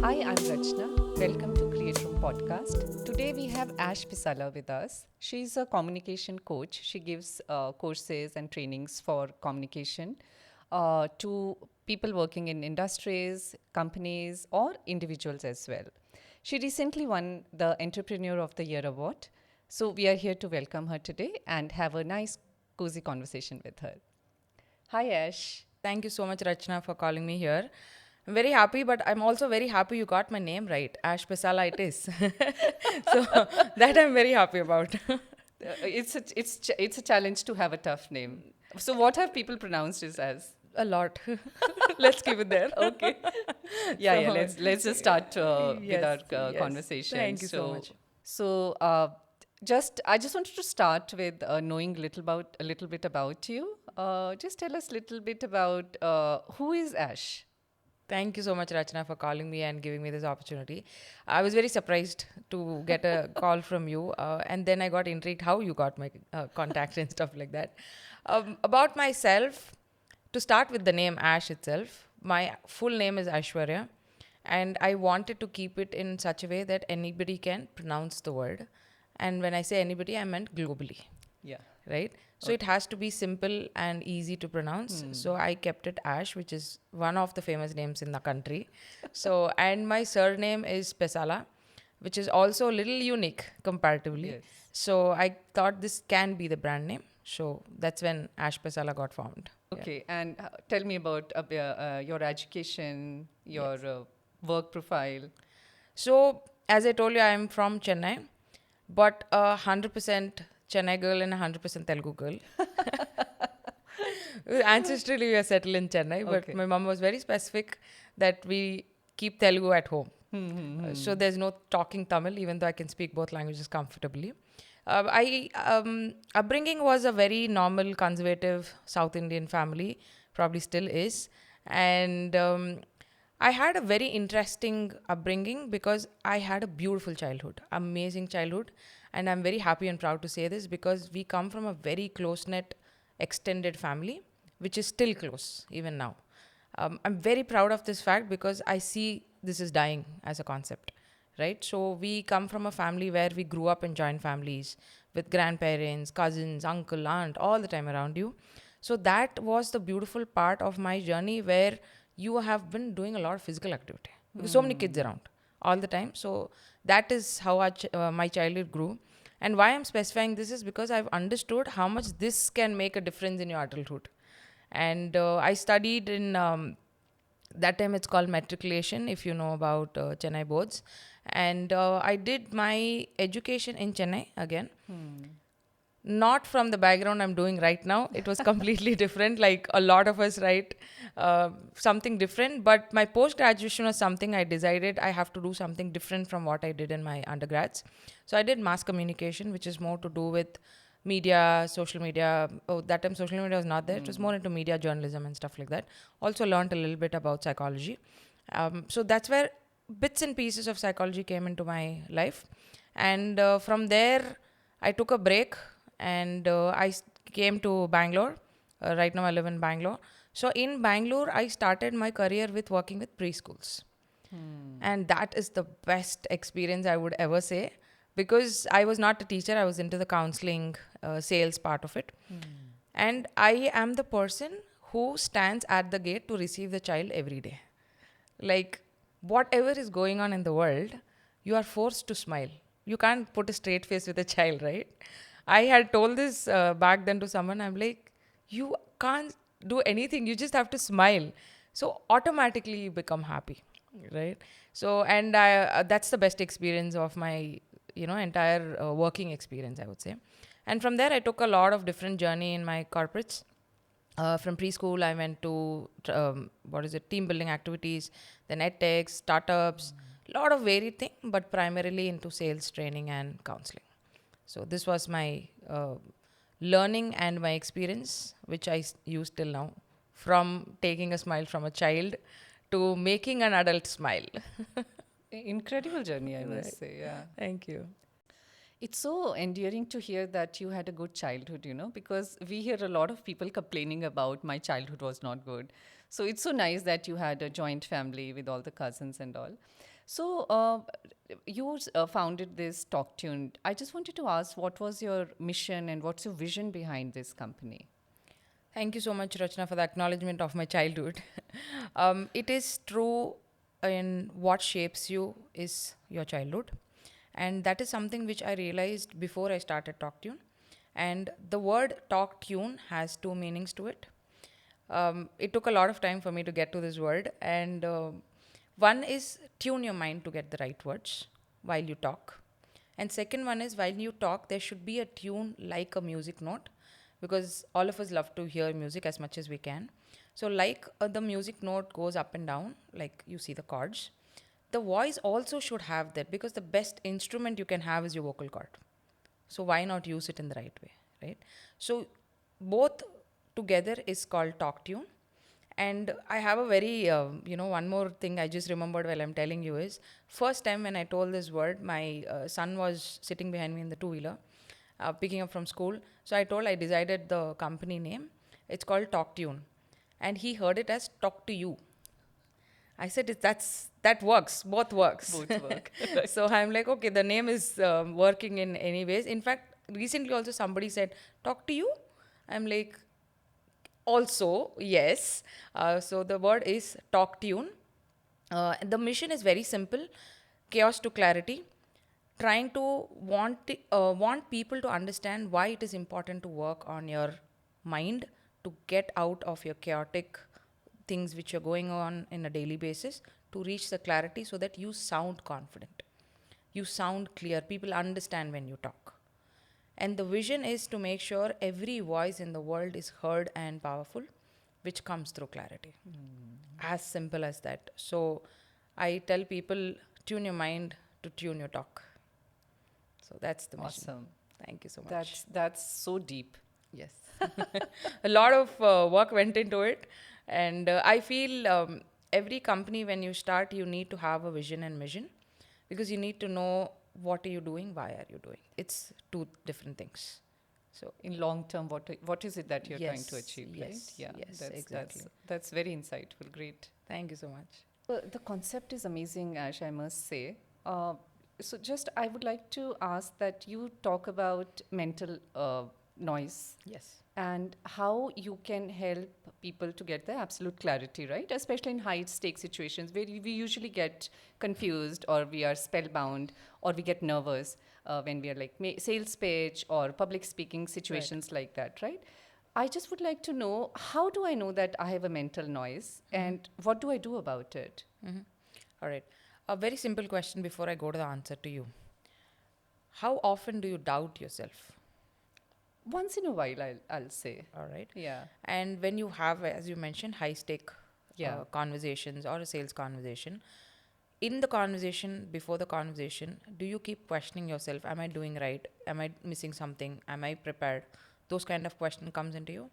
Hi, I'm Rachna. Welcome to Create Room Podcast. Today we have Ash Pesala with us. She's a communication coach. She gives courses and trainings for communication to people working in industries, companies, or individuals as well. She recently won the Entrepreneur of the Year award. So we are here to welcome her today and have a nice, cozy conversation with her. Hi, Ash. Thank you so much, Rachna, for calling me here. I'm very happy, but I'm also very happy you got my name right. Ash Pesala it is. So that I'm very happy about. It's a challenge to have a tough name. So what have people pronounced it as? A lot. Let's keep it there. Okay. Yeah. So, Let's just start with yes, our yes. conversation. Thank you so much. So just I just wanted to start with knowing a little bit about you. Just tell us a little bit about who is Ash. Thank you so much, Rachna, for calling me and giving me this opportunity. I was very surprised to get a call from you, and then I got intrigued how you got my contact and stuff like that. About myself, to start with the name Ash itself, my full name is Aishwarya, and I wanted to keep it in such a way that anybody can pronounce the word. And when I say anybody, I meant globally, Yeah. right? So it has to be simple and easy to pronounce. So I kept it Ash, which is one of the famous names in the country. So, and my surname is Pesala, which is also a little unique comparatively. Yes. So I thought this can be the brand name. So that's when Ash Pesala got found. Yeah. Okay. And tell me about your education, your work profile. So as I told you, I am from Chennai, but 100% Chennai girl and 100% Telugu girl. Ancestrally, we are settled in Chennai, but Okay. my mom was very specific that we keep Telugu at home. So there's no talking Tamil, even though I can speak both languages comfortably. I upbringing was a very normal, conservative South Indian family, probably still is, and I had a very interesting upbringing because I had a beautiful childhood, amazing childhood, and I'm very happy and proud to say this because we come from a very close knit, extended family, which is still close even now. I'm very proud of this fact because I see this is dying as a concept, right? So we come from a family where we grew up in joint families with grandparents, cousins, uncle, aunt, all the time around you. So that was the beautiful part of my journey where you have been doing a lot of physical activity because so many kids around all the time. So that is how my childhood grew. And why I'm specifying this is because I've understood how much this can make a difference in your adulthood. And I studied in that time it's called matriculation, if you know about Chennai boards. And I did my education in Chennai again. Not from the background I'm doing right now. It was completely different, like a lot of us, right? Something different. But my post graduation was something I decided I have to do something different from what I did in my undergrads. So I did mass communication, which is more to do with media, social media. Oh, that time social media was not there. It was more into media journalism and stuff like that. Also learned a little bit about psychology. So that's where bits and pieces of psychology came into my life. And from there, I took a break and came to Bangalore. Right now, I live in Bangalore. So in Bangalore, I started my career with working with preschools. And that is the best experience I would ever say because I was not a teacher, I was into the counseling, sales part of it. And I am the person who stands at the gate to receive the child every day. Like, whatever is going on in the world, you are forced to smile. You can't put a straight face with a child, right? I had told this back then to someone. I'm like, you can't do anything. You just have to smile. So automatically you become happy, right? So and that's the best experience of my entire working experience, I would say. And from there, I took a lot of different journey in my corporates. From preschool, I went to team building activities, then edtech, startups, lot of varied thing, but primarily into sales training and counseling. So this was my learning and my experience, which I use till now, from taking a smile from a child to making an adult smile. Incredible journey, I Right. must say. Yeah. Thank you. It's so endearing to hear that you had a good childhood, because we hear a lot of people complaining about my childhood was not good. So it's so nice that you had a joint family with all the cousins and all. So you founded this Talk Tune. I just wanted to ask, what was your mission and what's your vision behind this company? Thank you so much, Rachna, for the acknowledgement of my childhood. It is true in what shapes you is your childhood. And that is something which I realized before I started TalkTune. And the word TalkTune has two meanings to it. It took a lot of time for me to get to this word. And one is tune your mind to get the right words while you talk. And second one is while you talk, there should be a tune like a music note because all of us love to hear music as much as we can. So, like the music note goes up and down, like you see the chords, the voice also should have that because the best instrument you can have is your vocal cord. So, why not use it in the right way, right? So, both together is called talk tune. And I have a very, one more thing I just remembered while I'm telling you is first time when I told this word, my son was sitting behind me in the two wheeler, picking up from school. So I decided the company name. It's called Talk Tune. And he heard it as Talk to You. I said, that works, both works. Both work. So I'm like, okay, the name is working in any ways. In fact, recently also somebody said, talk to you. I'm like, also, yes. So the word is talk tune. The mission is very simple chaos to clarity. Trying to want people to understand why it is important to work on your mind to get out of your chaotic things which are going on in a daily basis to reach the clarity so that you sound confident. You sound clear. People understand when you talk. And the vision is to make sure every voice in the world is heard and powerful, which comes through clarity. As simple as that. So I tell people tune your mind to tune your talk. So that's the mission. Awesome. Thank you so much. That's so deep. Yes. A lot of work went into it. And I feel every company, when you start, you need to have a vision and mission because you need to know what are you doing, why are you doing. It's two different things. So In long term, what is it that you're trying to yes, achieve, yes, right? Yeah, yes, that's exactly. that's very insightful. Great. Thank you so much. The concept is amazing, Ash, I must say. So, just I would like to ask that you talk about mental noise Yes. and how you can help people to get the absolute clarity, right? Especially in high stake situations where we usually get confused or we are spellbound or we get nervous when we are like sales pitch or public speaking Right. situations like that, right? I just would like to know how do I know that I have a mental noise and what do I do about it? Mm-hmm. All right. A very simple question before I go to the answer to you. How often do you doubt yourself? Once in a while, I'll say. All right. Yeah. And when you have, as you mentioned, high stake Yeah. conversations or a sales conversation, in the conversation, before the conversation, do you keep questioning yourself? Am I doing right? Am I missing something? Am I prepared? Those kind of question comes into you?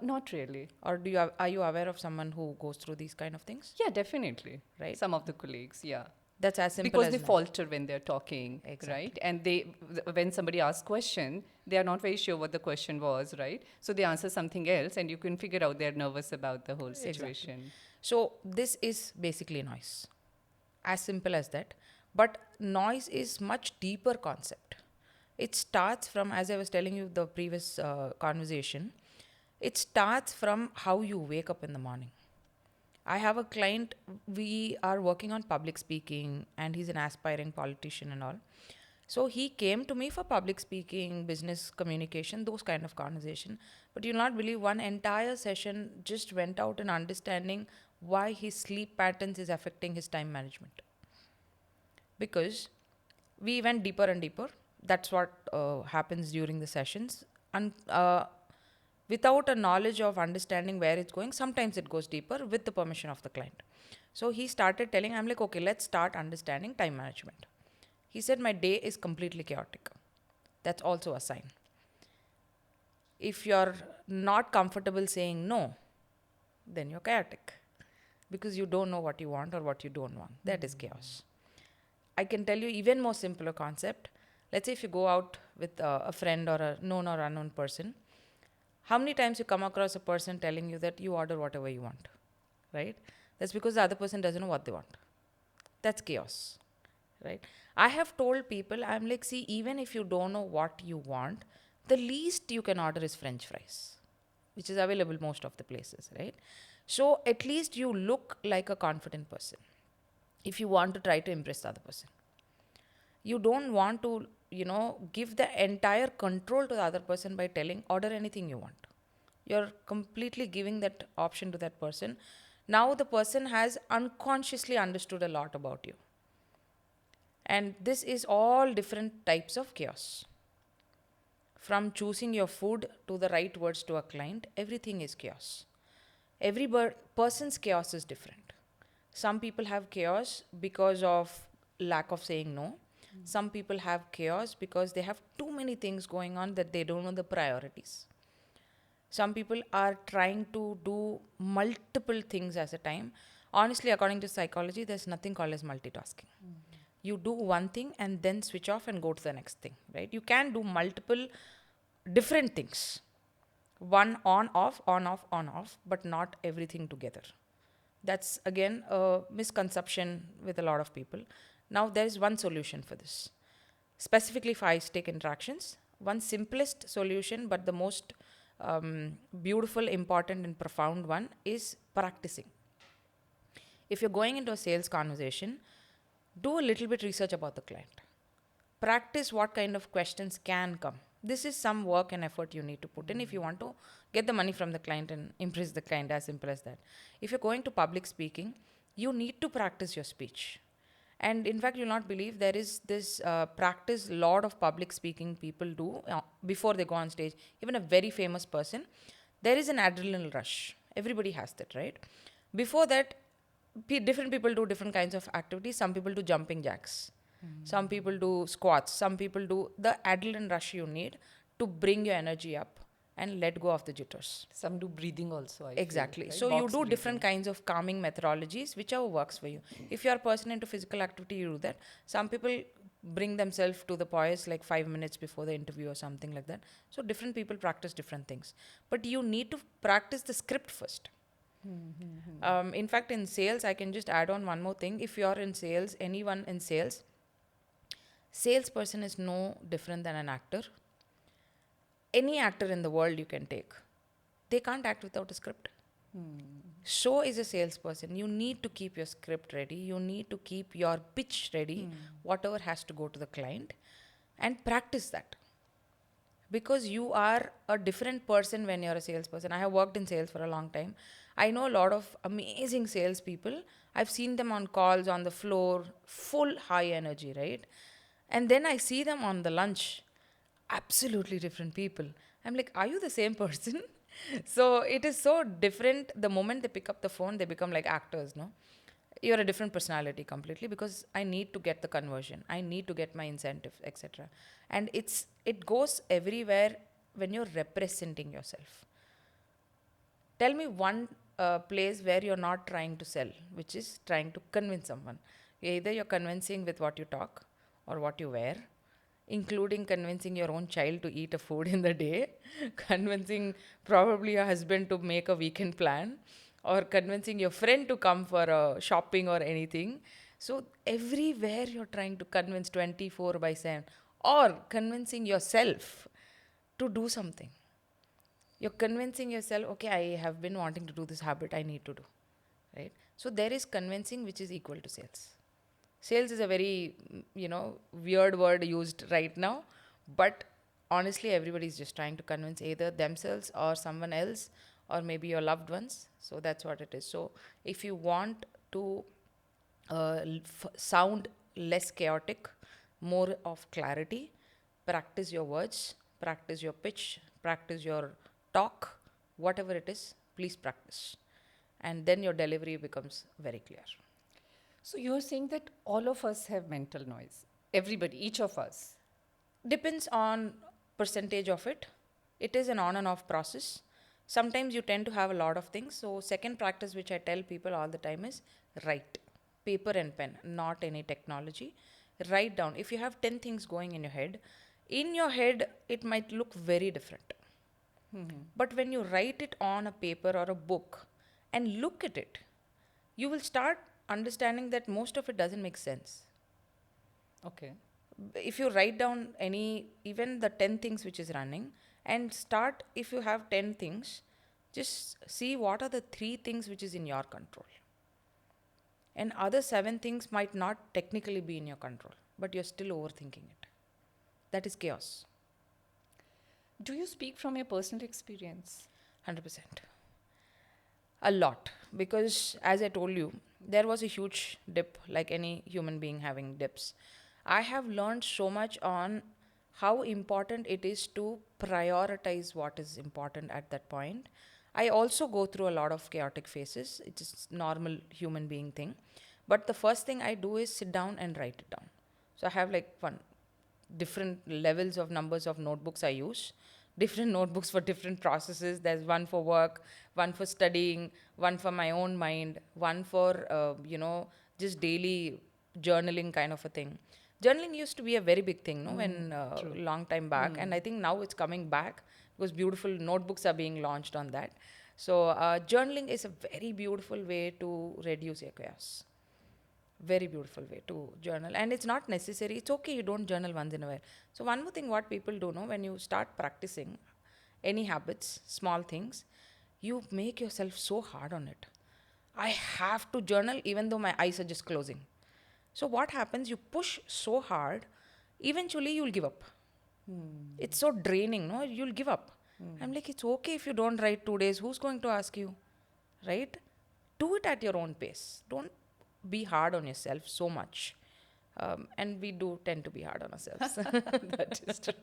Not really. Or are you aware of someone who goes through these kind of things? Yeah, definitely. Right? Some of the colleagues, yeah. That's as simple Because as they that. falter when they're talking, Exactly. right? And when somebody asks question, they are not very sure what the question was, right? So they answer something else, and you can figure out they're nervous about the whole situation. So this is basically noise. As simple as that. But noise is much deeper concept. It starts from, as I was telling you the previous conversation, it starts from how you wake up in the morning. I have a client, we are working on public speaking, and he's an aspiring politician and all. So he came to me for public speaking, business communication, those kind of conversation. But you'll not believe one entire session just went out in understanding why his sleep patterns is affecting his time management. Because we went deeper and deeper. That's what happens during the sessions. And without a knowledge of understanding where it's going, sometimes it goes deeper with the permission of the client. So he started telling, I'm like, okay, let's start understanding time management. He said, my day is completely chaotic. That's also a sign. If you're not comfortable saying no, then you're chaotic because you don't know what you want or what you don't want. That is chaos. I can tell you even more simpler concept. let's say if you go out with a friend or a known or unknown person, how many times you come across a person telling you that you order whatever you want, right? That's because the other person doesn't know what they want. That's chaos, right? I have told people, I'm like, see, even if you don't know what you want, the least you can order is French fries, which is available most of the places, right? So at least you look like a confident person if you want to try to impress the other person. You don't want to, give the entire control to the other person by telling, order anything you want. You're completely giving that option to that person. Now the person has unconsciously understood a lot about you. And this is all different types of chaos. From choosing your food to the right words to a client, everything is chaos. Every person's chaos is different. Some people have chaos because of lack of saying no. Some people have chaos because they have too many things going on that they don't know the priorities. Some people are trying to do multiple things at a time. Honestly, according to psychology, there's nothing called as multitasking. You do one thing and then switch off and go to the next thing, right? You can do multiple different things, one on off, but not everything together. That's again a misconception with a lot of people. Now, there is one solution for this, specifically for high stake interactions. One simplest solution, but the most beautiful, important, and profound one is practicing. If you're going into a sales conversation, do a little bit research about the client. Practice what kind of questions can come. This is some work and effort you need to put in if you want to get the money from the client and impress the client, as simple as that. If you're going to public speaking, you need to practice your speech. And in fact, you'll not believe there is this practice lot of public speaking people do before they go on stage. Even a very famous person, there is an adrenaline rush. Everybody has that, right? Before that, different people do different kinds of activities. Some people do jumping jacks. Some people do squats. Some people do the adrenaline rush you need to bring your energy up and let go of the jitters. Some do breathing also, I Exactly. feel, right? So you Box do breathing. different kinds of calming methodologies, whichever works for you. If you are a person into physical activity, you do that. Some people bring themselves to the poise like 5 minutes before the interview or something like that. So different people practice different things. But you need to practice the script first. In fact, in sales, I can just add on one more thing. If you are in sales, anyone in sales, salesperson is no different than an actor. Any actor in the world you can take. They can't act without a script. So is a salesperson. You need to keep your script ready. You need to keep your pitch ready, whatever has to go to the client, and practice that. Because you are a different person when you're a salesperson. I have worked in sales for a long time. I know a lot of amazing salespeople. I've seen them on calls, on the floor, full high energy, right? And then I see them on the lunch, absolutely different people. I'm like, are you the same person? So it is so different. The moment they pick up the phone, they become like actors, no? You're a different personality completely because I need to get the conversion. I need to get my incentive, etc. And it goes everywhere when you're representing yourself. Tell me one place where you're not trying to sell, which is trying to convince someone. Either you're convincing with what you talk or what you wear, including convincing your own child to eat a food in the day, convincing probably your husband to make a weekend plan, or convincing your friend to come for a shopping or anything. So everywhere you're trying to convince 24 by 7, or convincing yourself to do something. You're convincing yourself, okay, I have been wanting to do this habit, I need to do, right? So there is convincing which is equal to sales. Sales is a very, weird word used right now, but honestly, everybody is just trying to convince either themselves or someone else or maybe your loved ones. So that's what it is. So if you want to sound less chaotic, more of clarity, practice your words, practice your pitch, practice your talk, whatever it is, please practice. And then your delivery becomes very clear. So you're saying that all of us have mental noise. Everybody, each of us. Depends on percentage of it. It is an on and off process. Sometimes you tend to have a lot of things. So second practice which I tell people all the time is write. Paper and pen, not any technology. Write down. If you have 10 things going in your head, it might look very different. But when you write it on a paper or a book and look at it, you will start understanding that most of it doesn't make sense. Okay. If you write down even the 10 things which is running, and start, if you have 10 things, just see what are the 3 things which is in your control. And other 7 things might not technically be in your control, but you're still overthinking it. That is chaos. Do you speak from your personal experience? 100%. A lot. Because as I told you, there was a huge dip, like any human being having dips. I have learned so much on how important it is to prioritize what is important at that point. I also go through a lot of chaotic phases. It's a normal human being thing. But the first thing I do is sit down and write it down. So I have like different levels of numbers of notebooks I use. Different notebooks for different processes. There's one for work, one for studying, one for my own mind, one for, just daily journaling kind of a thing. Journaling used to be a very big thing, no, when long time back, and I think now it's coming back because beautiful notebooks are being launched on that. So journaling is a very beautiful way to reduce your chaos. Very beautiful way to journal, and it's not necessary. It's okay you don't journal once in a while. So one more thing, what people do know, when you start practicing any habits, small things, you make yourself so hard on it. I have to journal even though my eyes are just closing. So what happens, you push so hard, eventually you'll give up. It's so draining, no, you'll give up. I'm like, it's okay if you don't write 2 days, who's going to ask you, right? Do it at your own pace. Don't be hard on yourself so much. And we do tend to be hard on ourselves. That is true.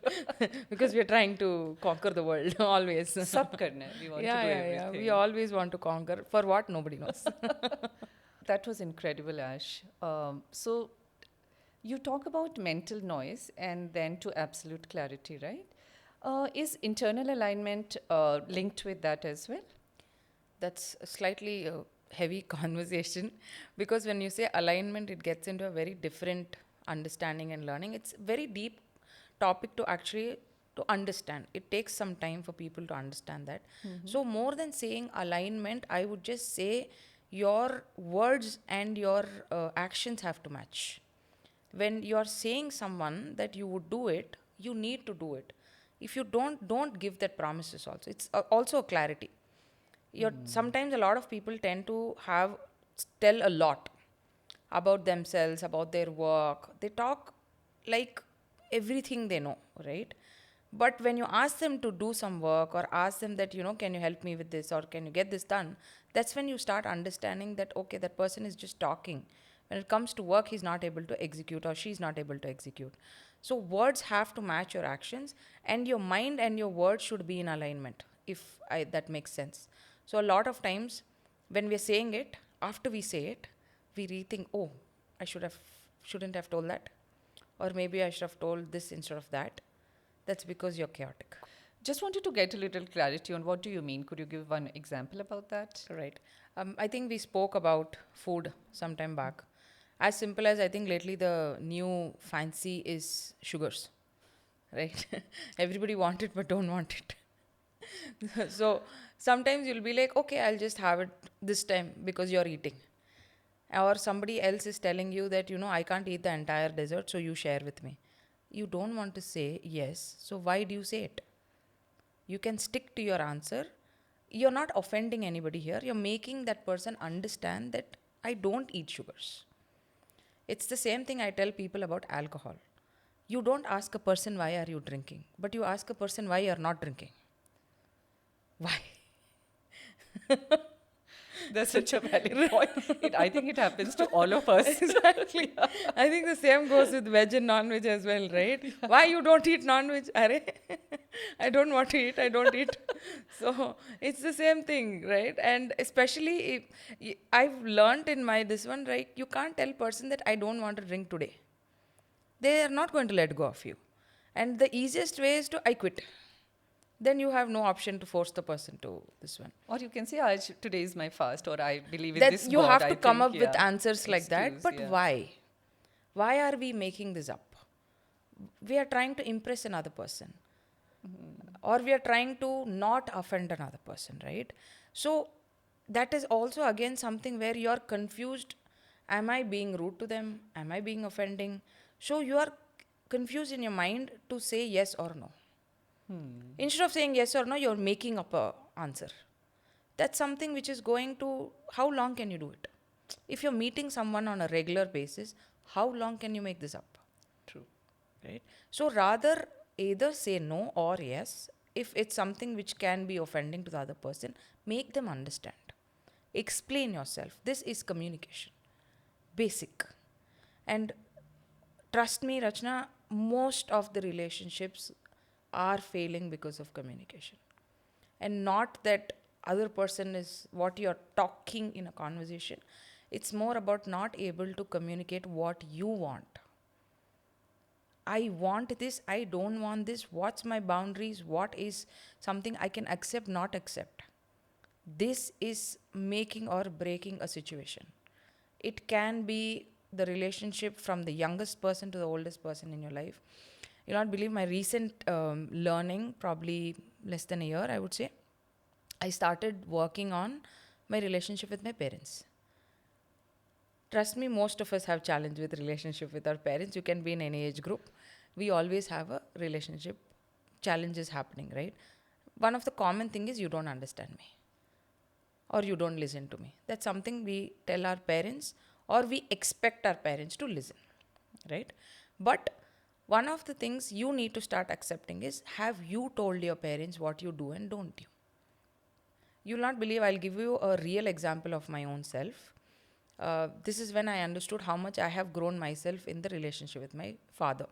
Because we're trying to conquer the world always. Sab karna hai. We want to do everything. We always want to conquer. For what? Nobody knows. That was incredible, Ash. So you talk about mental noise and then to absolute clarity, right? Is internal alignment linked with that as well? That's a slightly heavy conversation, because when you say alignment, it gets into a very different understanding and learning. It's very deep topic to actually to understand. It takes some time for people to understand that. So more than saying alignment, I would just say your words and your actions have to match. When you are saying someone that you would do it, you need to do it. If you don't give that promises also. It's also a clarity. Sometimes a lot of people tend to tell a lot about themselves, about their work. They talk like everything they know, right? But when you ask them to do some work, or ask them that, can you help me with this, or can you get this done, that's when you start understanding that, okay, that person is just talking. When it comes to work, he's not able to execute, or she's not able to execute. So words have to match your actions, and your mind and your words should be in alignment, if that makes sense. So a lot of times when we're saying it, after we say it, we rethink, oh, shouldn't have told that. Or maybe I should have told this instead of that. That's because you're chaotic. Just wanted to get a little clarity on what do you mean. Could you give one example about that? Right. I think we spoke about food some time back. As simple as, I think lately the new fancy is sugars, right? Everybody want it but don't want it. So sometimes you'll be like, okay, I'll just have it this time because you're eating. Or somebody else is telling you that, I can't eat the entire dessert, so you share with me. You don't want to say yes, so why do you say it? You can stick to your answer. You're not offending anybody here. You're making that person understand that I don't eat sugars. It's the same thing I tell people about alcohol. You don't ask a person, why are you drinking? But you ask a person, why you're not drinking. Why? That's such a valid point. I think it happens to all of us. Exactly. I think the same goes with veg and non-veg as well, right? Why you don't eat non-veg? I don't want to eat, I don't eat. So it's the same thing, right? And especially if I've learned in this one, right? You can't tell person that I don't want to drink today. They are not going to let go of you. And the easiest way is to, I quit. Then you have no option to force the person to this one. Or you can say, today is my fast, or I believe in That this you God. have to come up with answers like that. But yeah. why? Why are we making this up? We are trying to impress another person, or we are trying to not offend another person, right? So that is also again something where you are confused. Am I being rude to them? Am I being offending? So you are confused in your mind to say yes or no. Instead of saying yes or no, you're making up a answer. That's something which is going to, how long can you do it? If you're meeting someone on a regular basis, how long can you make this up? True. Right? So rather either say no or yes. If it's something which can be offending to the other person, make them understand. Explain yourself. This is communication. Basic. And trust me, Rachna, most of the relationships are failing because of communication. And not that other person is what you're talking in a conversation. It's more about not able to communicate what you want. I want this, I don't want this, what's my boundaries, what is something I can accept, not accept. This is making or breaking a situation. It can be the relationship from the youngest person to the oldest person in your life. You'll not believe my recent learning, probably less than a year, I would say. I started working on my relationship with my parents. Trust me, most of us have challenge with relationship with our parents. You can be in any age group. We always have a relationship challenges happening, right? One of the common thing is you don't understand me or you don't listen to me. That's something we tell our parents or we expect our parents to listen, right? But one of the things you need to start accepting is, have you told your parents what you do and don't you? You'll not believe, I'll give you a real example of my own self. This is when I understood how much I have grown myself in the relationship with my father.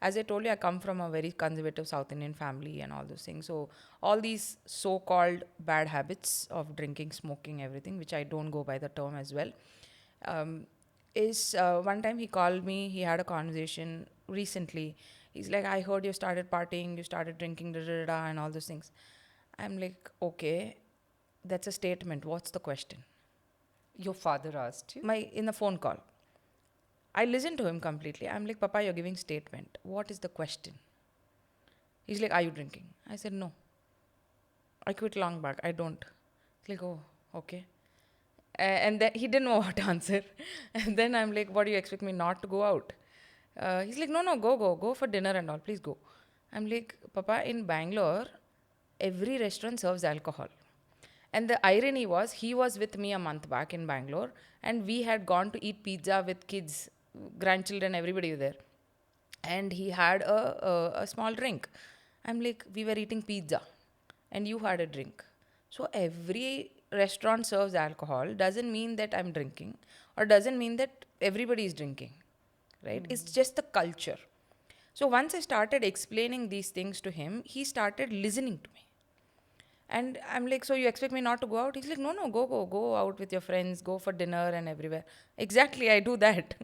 As I told you, I come from a very conservative South Indian family and all those things. So, all these so called bad habits of drinking, smoking, everything, which I don't go by the term as well, um, is one time he called me, he had a conversation recently. He's like, I heard you started partying, you started drinking, da da da, and all those things. I'm like, okay, that's a statement. What's the question? Your father asked you? In the phone call. I listened to him completely. I'm like, Papa, you're giving statement. What is the question? He's like, are you drinking? I said, no. I quit long back. I don't. He's like, oh, okay. And then he didn't know what to answer. And then I'm like, what do you expect me not to go out? He's like, no, no, go for dinner and all. Please go. I'm like, Papa, in Bangalore, every restaurant serves alcohol. And the irony was, he was with me a month back in Bangalore, and we had gone to eat pizza with kids, grandchildren, everybody there. And he had a small drink. I'm like, we were eating pizza, and you had a drink. So every restaurant serves alcohol doesn't mean that I'm drinking, or doesn't mean that everybody is drinking, right? It's just the culture. So once I started explaining these things to him, he started listening to me. And I'm like, so you expect me not to go out? He's like, no, no, go out with your friends, go for dinner and everywhere. Exactly, I do that.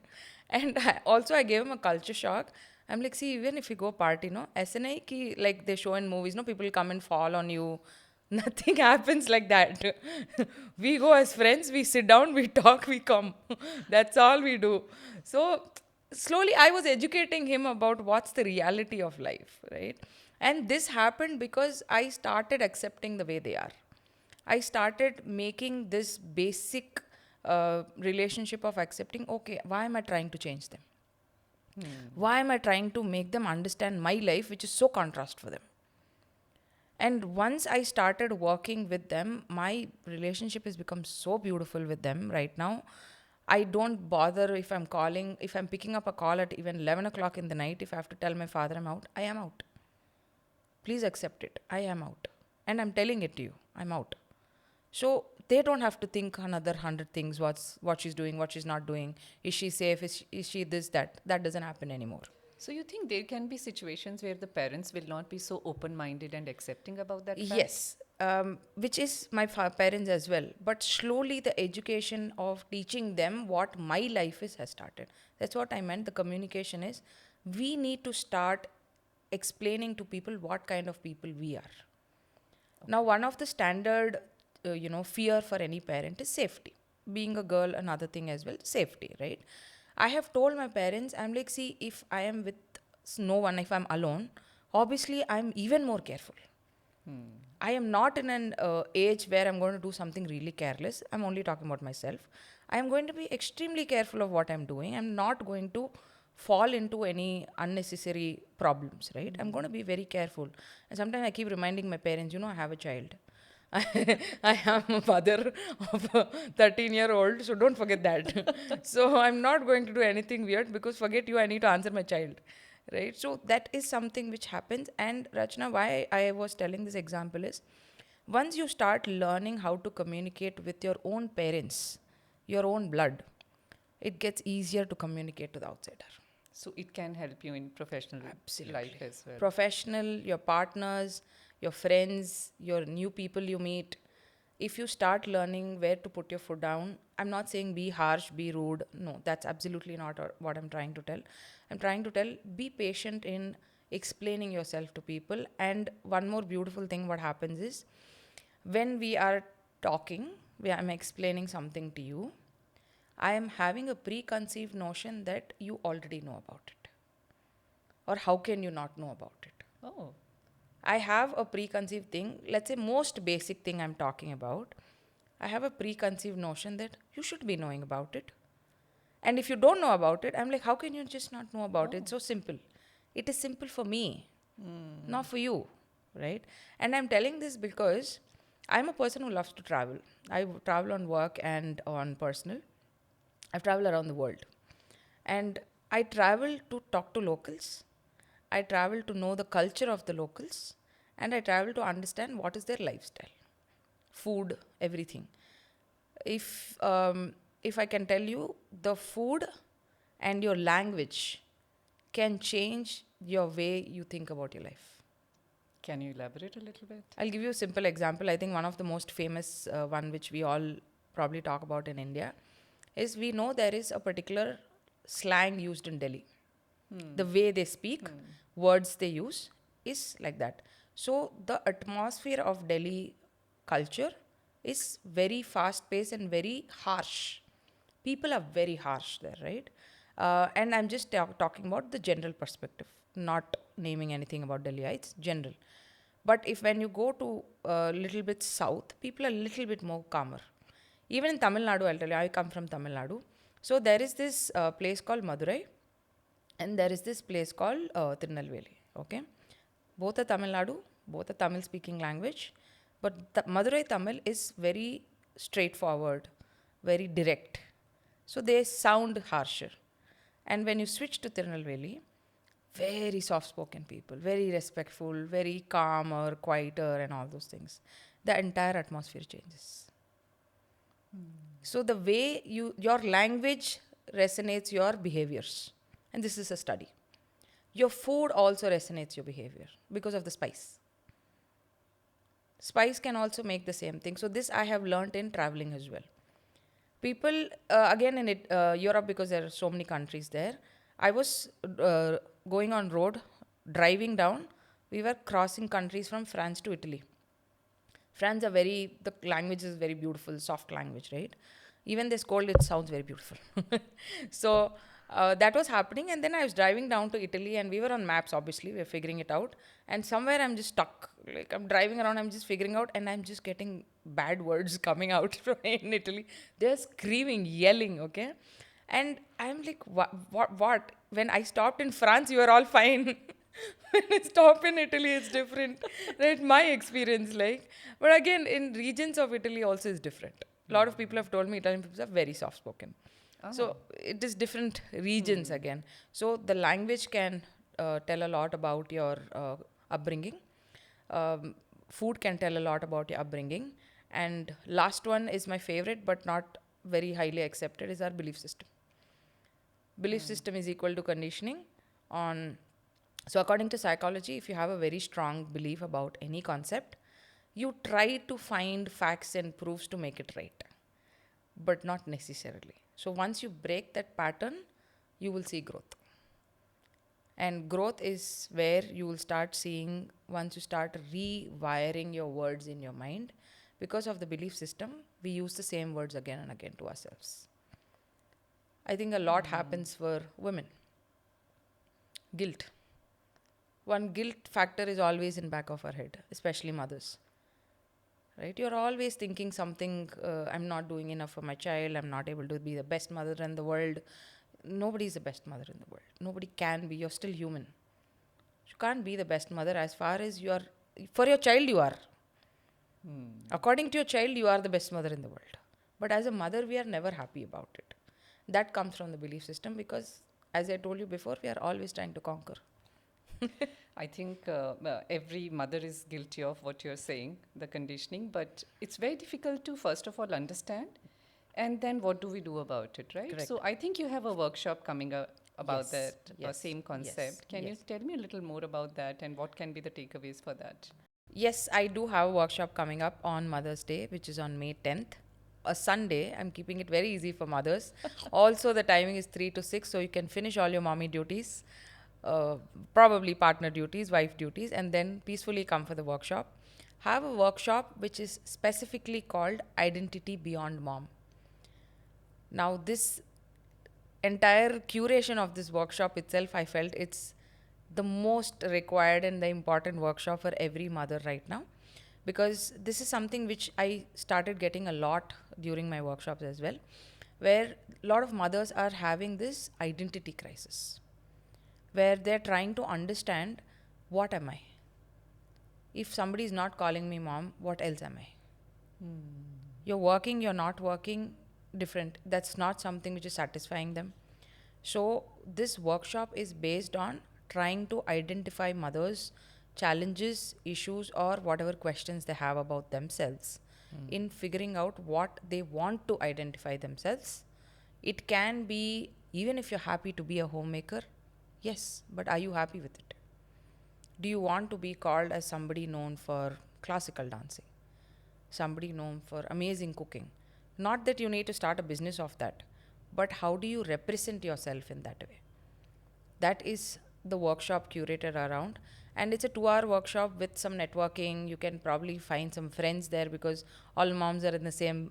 And also, I gave him a culture shock. I'm like, see, even if you go party, no, SNI ki, like they show in movies, no, people come and fall on you. Nothing happens like that. We go as friends, we sit down, we talk, we come. That's all we do. So slowly I was educating him about what's the reality of life, right? And this happened because I started accepting the way they are. I started making this basic relationship of accepting, okay, why am I trying to change them? Why am I trying to make them understand my life, which is so contrast for them? And once I started working with them, my relationship has become so beautiful with them right now. I don't bother if I'm calling, if I'm picking up a call at even 11 o'clock in the night, if I have to tell my father I'm out, I am out. Please accept it. I am out. And I'm telling it to you. I'm out. So they don't have to think another 100 things, what she's doing, what she's not doing. Is she safe? Is she this, that? That doesn't happen anymore. So you think there can be situations where the parents will not be so open-minded and accepting about that fact? Yes, which is my parents as well. But slowly, the education of teaching them what my life is has started. That's what I meant. The communication is, we need to start explaining to people what kind of people we are. Now, one of the standard, fear for any parent is safety. Being a girl, another thing as well, safety, right? I have told my parents, I'm like, see, if I am with no one, if I'm alone, obviously I'm even more careful. I am not in an age where I'm going to do something really careless. I'm only talking about myself. I am going to be extremely careful of what I'm doing. I'm not going to fall into any unnecessary problems, right? I'm going to be very careful. And sometimes I keep reminding my parents, I have a child. I am a mother of a 13-year-old, so don't forget that. So I'm not going to do anything weird because forget you, I need to answer my child. Right? So that is something which happens. And Rachna, why I was telling this example is once you start learning how to communicate with your own parents, your own blood, it gets easier to communicate to the outsider. So it can help you in professional life Absolutely. as well. Professional, your partners, your friends, your new people you meet. If you start learning where to put your foot down, I'm not saying be harsh, be rude. No, that's absolutely not what I'm trying to tell. I'm trying to tell be patient in explaining yourself to people. And one more beautiful thing what happens is when we are talking, I'm explaining something to you, I am having a preconceived notion that you already know about it. Or how can you not know about it? Oh. I have a preconceived thing, let's say most basic thing I'm talking about. I have a preconceived notion that you should be knowing about it. And if you don't know about it, I'm like, how can you just not know about it? It's so simple. It is simple for me, not for you, right? And I'm telling this because I'm a person who loves to travel. I travel on work and on personal. I've traveled around the world. And I travel to talk to locals. I travel to know the culture of the locals. And I travel to understand what is their lifestyle, food, everything. If if I can tell you, the food and your language can change your way you think about your life. Can you elaborate a little bit? I'll give you a simple example. I think one of the most famous one which we all probably talk about in India is we know there is a particular slang used in Delhi. The way they speak, words they use is like that. So the atmosphere of Delhi culture is very fast paced and very harsh. People are very harsh there, right? And I'm just talking about the general perspective, not naming anything about Delhiites, general. But if when you go to a little bit south, people are a little bit more calmer. Even in Tamil Nadu, I'll tell you, I come from Tamil Nadu. So there is this place called Madurai and there is this place called Tirunelveli. Okay, both are Tamil Nadu, both are Tamil speaking language, but Madurai Tamil is very straightforward, very direct. So they sound harsher. And when you switch to Tirunelveli, very soft spoken people, very respectful, very calmer, quieter, and all those things. The entire atmosphere changes. So the way your language resonates your behaviors. And this is a study. Your food also resonates your behavior because of the spice. Spice can also make the same thing. So this I have learnt in traveling as well. People, again in Europe, because there are so many countries there, I was going on road, driving down. We were crossing countries from France to Italy. France are the language is very beautiful, soft language, right? Even they scold, it sounds very beautiful. So that was happening. And then I was driving down to Italy and we were on maps, obviously, we were figuring it out. And somewhere I'm just stuck. Like I'm driving around, I'm just figuring out and I'm just getting bad words coming out from in Italy. They're screaming, yelling, okay? And I'm like, what? When I stopped in France, you were all fine. When I stop in Italy, it's different, right? My experience, like, but again, in regions of Italy, also is different. A lot of people have told me Italian people are very soft spoken. So it is different regions again. So the language can tell a lot about your upbringing. Food can tell a lot about your upbringing. And last one is my favorite, but not very highly accepted, is our belief system. Belief system is equal to conditioning on. So according to psychology, if you have a very strong belief about any concept, you try to find facts and proofs to make it right, but not necessarily. So once you break that pattern, you will see growth. And growth is where you will start seeing once you start rewiring your words in your mind. Because of the belief system, we use the same words again and again to ourselves. I think a lot happens for women. Guilt. One guilt factor is always in back of our head, especially mothers. Right? You're always thinking something, I'm not doing enough for my child, I'm not able to be the best mother in the world. Nobody is the best mother in the world. Nobody can be. You're still human. You can't be the best mother as far as you are. For your child, you are. According to your child, you are the best mother in the world. But as a mother, we are never happy about it. That comes from the belief system because, as I told you before, we are always trying to conquer. I think every mother is guilty of what you're saying, the conditioning, but it's very difficult to, first of all, understand. And then what do we do about it, right? Correct. So I think you have a workshop coming up about Yes, that yes, same yes, concept. Can you yes. tell me a little more about that and what can be the takeaways for that? Yes, I do have a workshop coming up on Mother's Day, which is on May 10th. A Sunday. I'm keeping it very easy for mothers. Also, the timing is 3 to 6, so you can finish all your mommy duties, probably partner duties, wife duties, and then peacefully come for the workshop. Have a workshop which is specifically called Identity Beyond Mom. Now, this entire curation of this workshop itself, I felt it's the most required and the important workshop for every mother right now, because this is something which I started getting a lot during my workshops as well, where a lot of mothers are having this identity crisis, where they're trying to understand, what am I? If somebody is not calling me mom, what else am I? You're working, you're not working, different. That's not something which is satisfying them. So, this workshop is based on trying to identify mothers' challenges, issues, or whatever questions they have about themselves in figuring out what they want to identify themselves. It can be, even if you're happy to be a homemaker, yes, but are you happy with it? Do you want to be called as somebody known for classical dancing? Somebody known for amazing cooking? Not that you need to start a business of that, but how do you represent yourself in that way? That is the workshop curated around. And it's a 2 hour workshop with some networking. You can probably find some friends there because all moms are in the same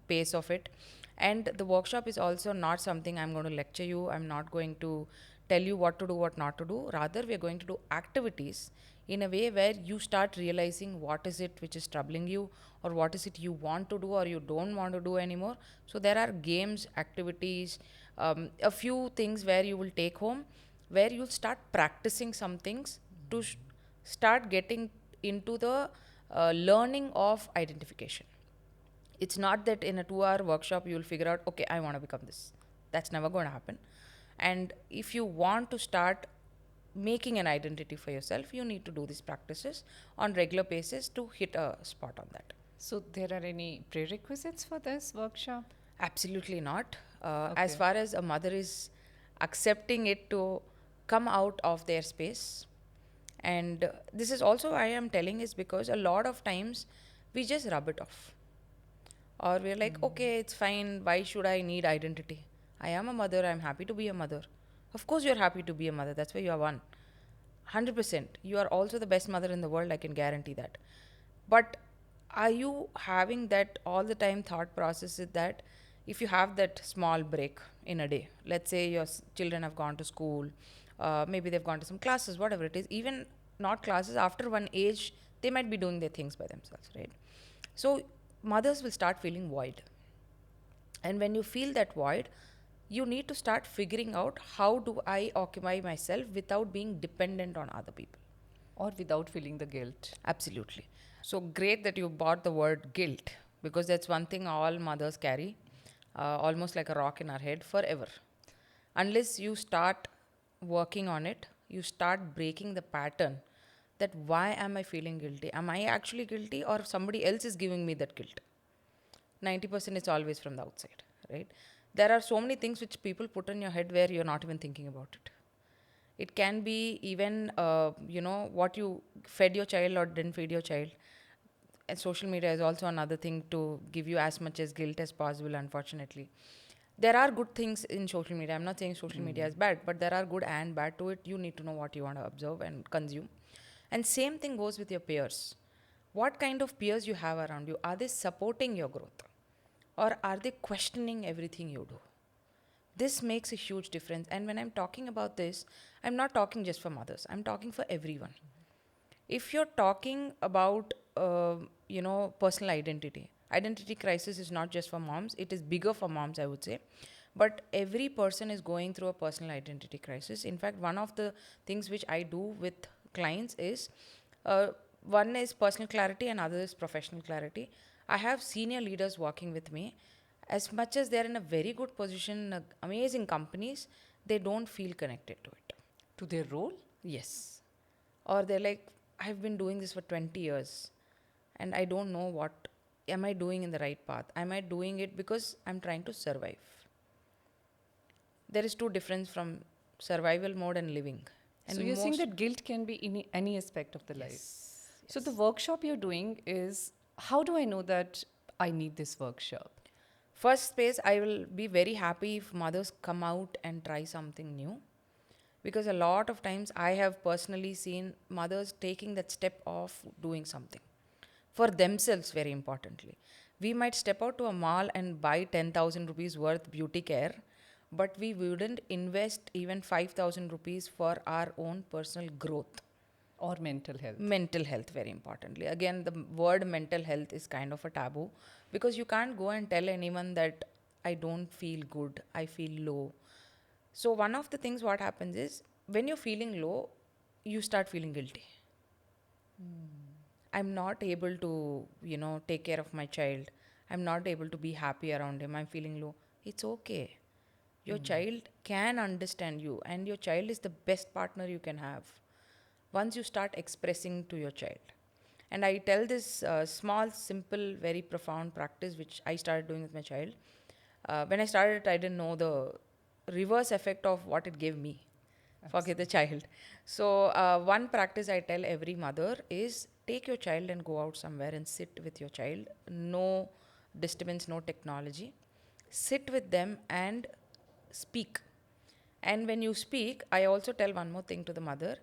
pace of it. And the workshop is also not something I'm going to lecture you. I'm not going to tell you what to do, what not to do. Rather, we're going to do activities in a way where you start realizing what is it which is troubling you, or what is it you want to do or you don't want to do anymore. So there are games, activities, a few things where you will take home, where you'll start practicing some things to start getting into the learning of identification. It's not that in a 2 hour workshop you'll figure out, okay, I want to become this. That's never going to happen. And if you want to start making an identity for yourself, you need to do these practices on regular basis to hit a spot on that. So there are any prerequisites for this workshop? Absolutely not. As Okay. far as a mother is accepting it to come out of their space, and this is also why I'm telling is because a lot of times we just rub it off, or we're like, okay, it's fine. Why should I need identity? I am a mother. I'm happy to be a mother. Of course, you're happy to be a mother. That's why you are one. 100%. You are also the best mother in the world. I can guarantee that. But are you having that all the time thought process is that if you have that small break in a day, let's say your children have gone to school, maybe they've gone to some classes, whatever it is, even not classes, after one age, they might be doing their things by themselves, right? So mothers will start feeling void. And when you feel that void, you need to start figuring out, how do I occupy myself without being dependent on other people? Or without feeling the guilt? Absolutely. So great that you bought the word guilt, because that's one thing all mothers carry, almost like a rock in our head forever. Unless you start working on it, you start breaking the pattern, that why am I feeling guilty? Am I actually guilty, or somebody else is giving me that guilt? 90% is always from the outside, right? There are so many things which people put in your head where you're not even thinking about it. It can be even, what you fed your child or didn't feed your child. And social media is also another thing to give you as much as guilt as possible, unfortunately. There are good things in social media. I'm not saying social media is bad, but there are good and bad to it. You need to know what you want to observe and consume. And same thing goes with your peers. What kind of peers you have around you? Are they supporting your growth? Or are they questioning everything you do? This makes a huge difference. And when I'm talking about this, I'm not talking just for mothers, I'm talking for everyone. If you're talking about, personal identity crisis is not just for moms, it is bigger for moms, I would say. But every person is going through a personal identity crisis. In fact, one of the things which I do with clients is, uh, one is personal clarity and other is professional clarity. I have senior leaders working with me. As much as they're in a very good position, amazing companies, they don't feel connected to it. To their role? Yes. Or they're like, I've been doing this for 20 years and I don't know what am I doing in the right path. Am I doing it because I'm trying to survive? There is two difference from survival mode and living. So And you're saying most, that guilt can be in any aspect of the life. yes, So the yes. workshop you're doing is, how do I know that I need this workshop? First space, I will be very happy if mothers come out and try something new. Because a lot of times I have personally seen mothers taking that step of doing something for themselves, very importantly. We might step out to a mall and buy 10,000 rupees worth beauty care, but we wouldn't invest even 5,000 rupees for our own personal growth. Or mental health? Mental health, very importantly. Again, the word mental health is kind of a taboo because you can't go and tell anyone that I don't feel good, I feel low. So, one of the things what happens is when you're feeling low, you start feeling guilty. I'm not able to, take care of my child. I'm not able to be happy around him. I'm feeling low. It's okay. Your child can understand you, and your child is the best partner you can have once you start expressing to your child. And I tell this small, simple, very profound practice which I started doing with my child. When I started, I didn't know the reverse effect of what it gave me. Forget the child. So, one practice I tell every mother is take your child and go out somewhere and sit with your child. No disturbance, no technology. Sit with them and speak. And when you speak, I also tell one more thing to the mother,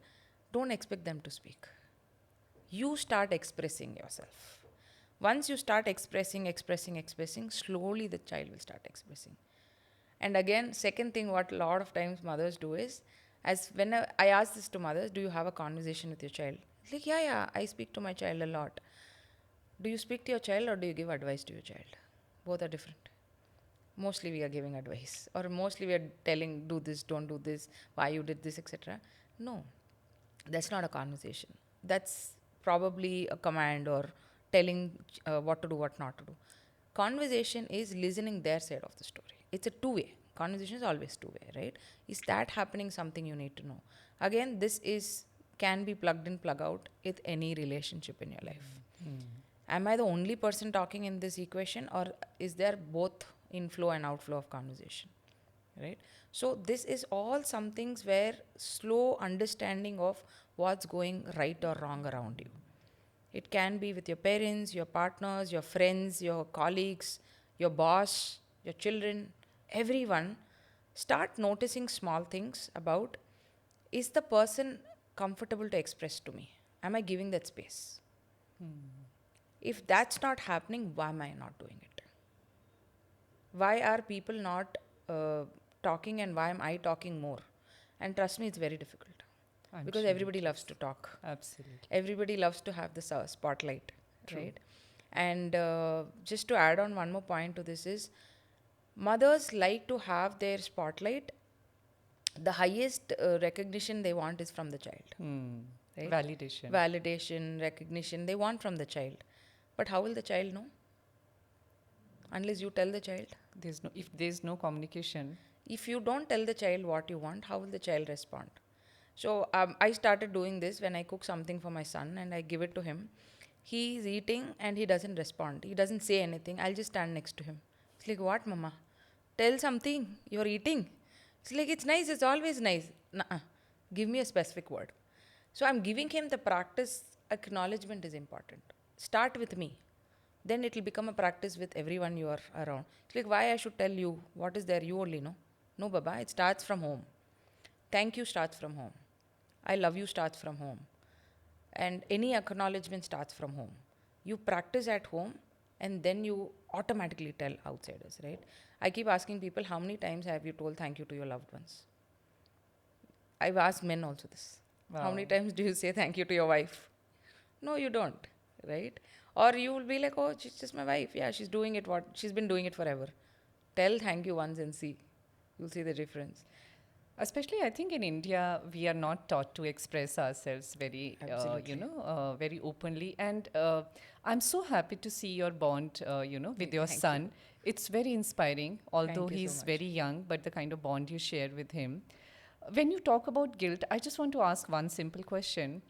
don't expect them to speak. You start expressing yourself. Once you start expressing, slowly the child will start expressing. And again, second thing, what a lot of times mothers do is, as when I ask this to mothers, do you have a conversation with your child? It's like, yeah, I speak to my child a lot. Do you speak to your child or do you give advice to your child? Both are different. Mostly we are giving advice, or mostly we are telling, do this, don't do this, why you did this, etc. No, that's not a conversation. That's probably a command or telling what to do, what not to do. Conversation is listening their side of the story. It's a two-way. Conversation is always two-way, right? Is that happening? Something you need to know. Again, this is can be plugged in, plug out with any relationship in your life. Am I the only person talking in this equation, or is there both inflow and outflow of conversation? Right? So, this is all some things where slow understanding of what's going right or wrong around you. It can be with your parents, your partners, your friends, your colleagues, your boss, your children, everyone. Start noticing small things about, is the person comfortable to express to me? Am I giving that space? If that's not happening, why am I not doing it? Why are people not talking and why am I talking more? And trust me, it's very difficult I'm because sure everybody it loves is. to talk. Absolutely. Everybody loves to have the spotlight, True. right? And just to add on one more point to this is, mothers like to have their spotlight. The highest recognition they want is from the child, right? Validation. Validation, recognition they want from the child. But how will the child know? Unless you tell the child. If there's no communication. If you don't tell the child what you want, how will the child respond? So I started doing this when I cook something for my son and I give it to him. He's eating and he doesn't respond. He doesn't say anything. I'll just stand next to him. It's like, what, mama? Tell something. You're eating. It's like, it's nice. It's always nice. Nuh-uh. Give me a specific word. So I'm giving him the practice. Acknowledgement is important. Start with me. Then it will become a practice with everyone you are around. It's like, why I should tell you what is there? You only know. No, Baba. It starts from home. Thank you starts from home. I love you starts from home. And any acknowledgement starts from home. You practice at home and then you automatically tell outsiders, right? I keep asking people, how many times have you told thank you to your loved ones? I've asked men also this. How many Wow. times do you say thank you to your wife? No, you don't, right? Or you will be like, oh, she's just my wife. Yeah, she's doing it. What she's been doing it forever. Tell thank you once and see. You'll see the difference. Especially, I think in India, we are not taught to express ourselves very, Absolutely. very openly. And I'm so happy to see your bond, with your Thank you. son. It's very inspiring, although Thank you so he's much. very young, but the kind of bond you share with him. When you talk about guilt, I just want to ask one simple question.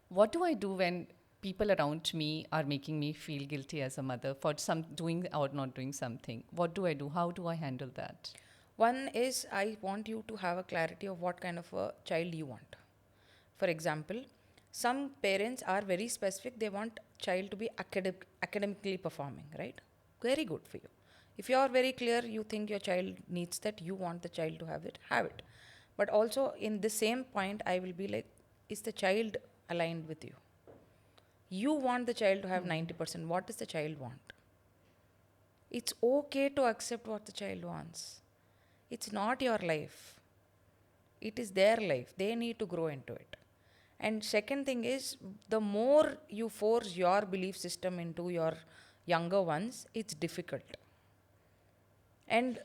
What do I do when people around me are making me feel guilty as a mother for some doing or not doing something? What do I do? How do I handle that? One is I want you to have a clarity of what kind of a child you want. For example, some parents are very specific. They want child to be academically performing, right? Very good for you. If you are very clear, you think your child needs that, you want the child to have it, have it. But also in the same point, I will be like, is the child aligned with you? You want the child to have 90%. What does the child want? It's okay to accept what the child wants. It's not your life. It is their life. They need to grow into it. And second thing is, the more you force your belief system into your younger ones, it's difficult. And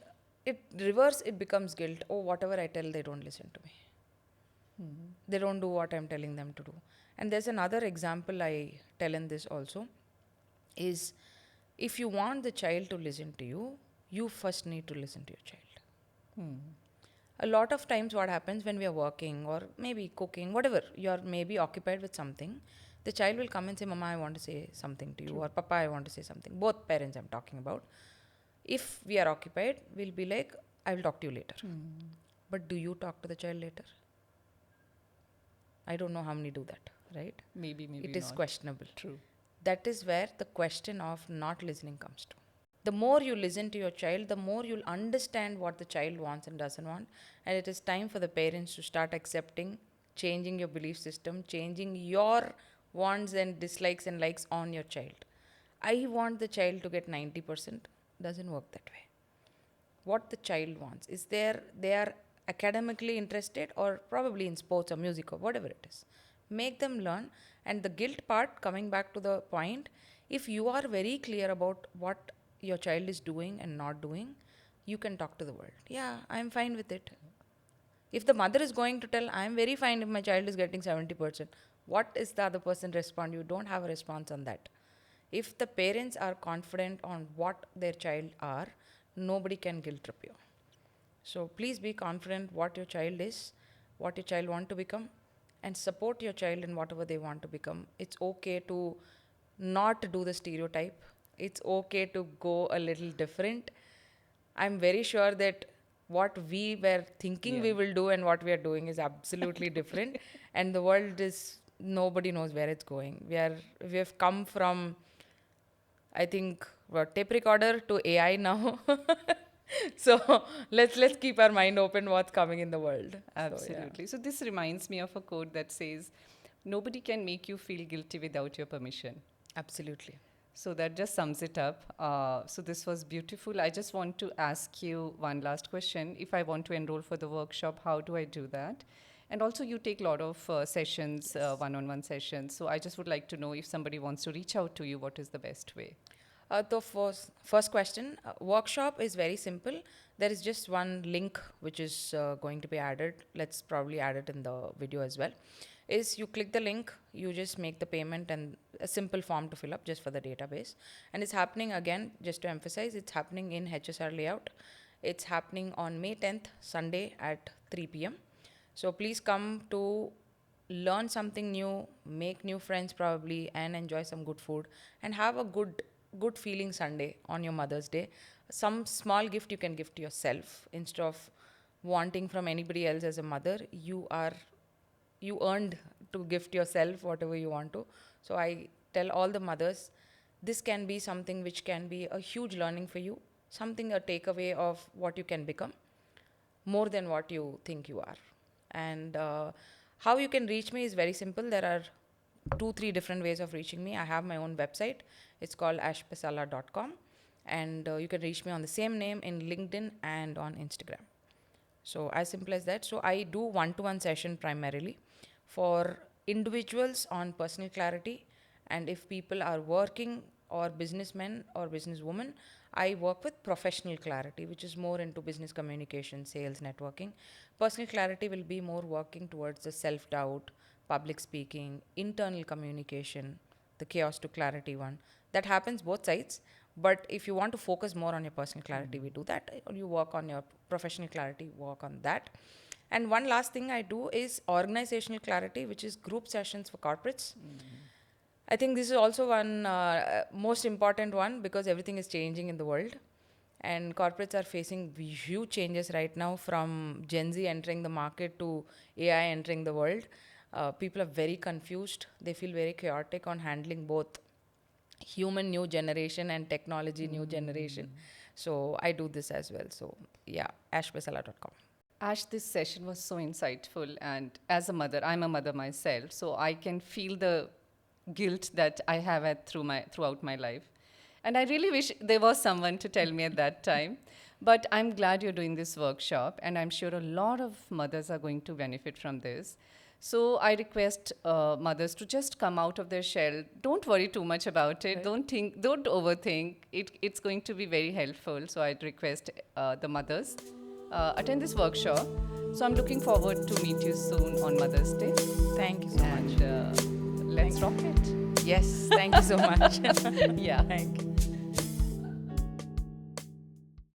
it reverse, it becomes guilt. Oh, whatever I tell, they don't listen to me. They don't do what I'm telling them to do. And there's another example I tell in this also is, if you want the child to listen to you, you first need to listen to your child. A lot of times what happens when we are working or maybe cooking, whatever, you're maybe occupied with something, the child will come and say, Mama, I want to say something to you, or Papa, I want to say something. Both parents I'm talking about. If we are occupied, we'll be like, I will talk to you later. But do you talk to the child later? I don't know how many do that, right? Maybe, maybe It is not. questionable. True. That is where the question of not listening comes to. The more you listen to your child, the more you'll understand what the child wants and doesn't want. And it is time for the parents to start accepting, changing your belief system, changing your wants and dislikes and likes on your child. I want the child to get 90%. Doesn't work that way. What the child wants is they are academically interested or probably in sports or music or whatever it is. Make them learn. And the guilt part, coming back to the point, if you are very clear about what your child is doing and not doing, you can talk to the world. Yeah, I'm fine with it. If the mother is going to tell, I'm very fine if my child is getting 70%, what is the other person respond? You don't have a response on that. If the parents are confident on what their child are, nobody can guilt trip you. So please be confident what your child is, what your child want to become, and support your child in whatever they want to become. It's okay to not do the stereotype. It's okay to go a little different. I'm very sure that what we were thinking Yeah. we will do and what we are doing is absolutely different. And the world is, nobody knows where it's going. We have come from, I think, what, tape recorder to AI now. So let's keep our mind open what's coming in the world. So yeah, Absolutely. So this reminds me of a quote that says, "Nobody can make you feel guilty without your permission." absolutely. So that just sums it up. So this was beautiful. I just want to ask you one last question. If I want to enroll for the workshop, how do I do that? And also, you take a lot of sessions, Yes. one-on-one sessions. So I just would like to know if somebody wants to reach out to you, what is the best way? The first question, workshop is very simple. There is just one link which is going to be added. Let's probably add it in the video as well. Is you click the link, you just make the payment and a simple form to fill up just for the database. And it's happening again, just to emphasize, it's happening in HSR layout. It's happening on May 10th, Sunday at 3 p.m. So please come to learn something new, make new friends probably, and enjoy some good food and have a good feeling Sunday on your Mother's Day. Some small gift you can give to yourself instead of wanting from anybody else as a mother. You earned to gift yourself whatever you want to. So I tell all the mothers, this can be something which can be a huge learning for you, something a takeaway of what you can become more than what you think you are. And how you can reach me is very simple. There are 2 3 different ways of reaching me. I have my own website. It's called ashpesala.com. And you can reach me on the same name in LinkedIn and on Instagram. So as simple as that. So I do one-to-one session primarily for individuals on personal clarity, and if people are working or businessmen or businesswomen, I work with professional clarity, which is more into business communication, sales, networking. Personal clarity will be more working towards the self-doubt, public speaking, internal communication, the chaos to clarity one. That happens both sides. But if you want to focus more on your personal clarity, we do that. Or you work on your professional clarity, work on that. And one last thing I do is organizational clarity, which is group sessions for corporates. I think this is also one most important one because everything is changing in the world. And corporates are facing huge changes right now, from Gen Z entering the market to AI entering the world. People are very confused. They feel very chaotic on handling both human new generation and technology new generation. So I do this as well. So yeah, ashpesala.com. Ash, this session was so insightful. And as a mother, I'm a mother myself, so I can feel the guilt that I have had throughout my life. And I really wish there was someone to tell me at that time. But I'm glad you're doing this workshop, and I'm sure a lot of mothers are going to benefit from this. So I request mothers to just come out of their shell. Don't worry too much about it. Right. Don't overthink. It's going to be very helpful. So I'd request the mothers attend this workshop. So I'm looking forward to meet you soon on Mother's Day. Thank you so much. And let's rock it. Yes, thank you so much. Yeah. Thank you.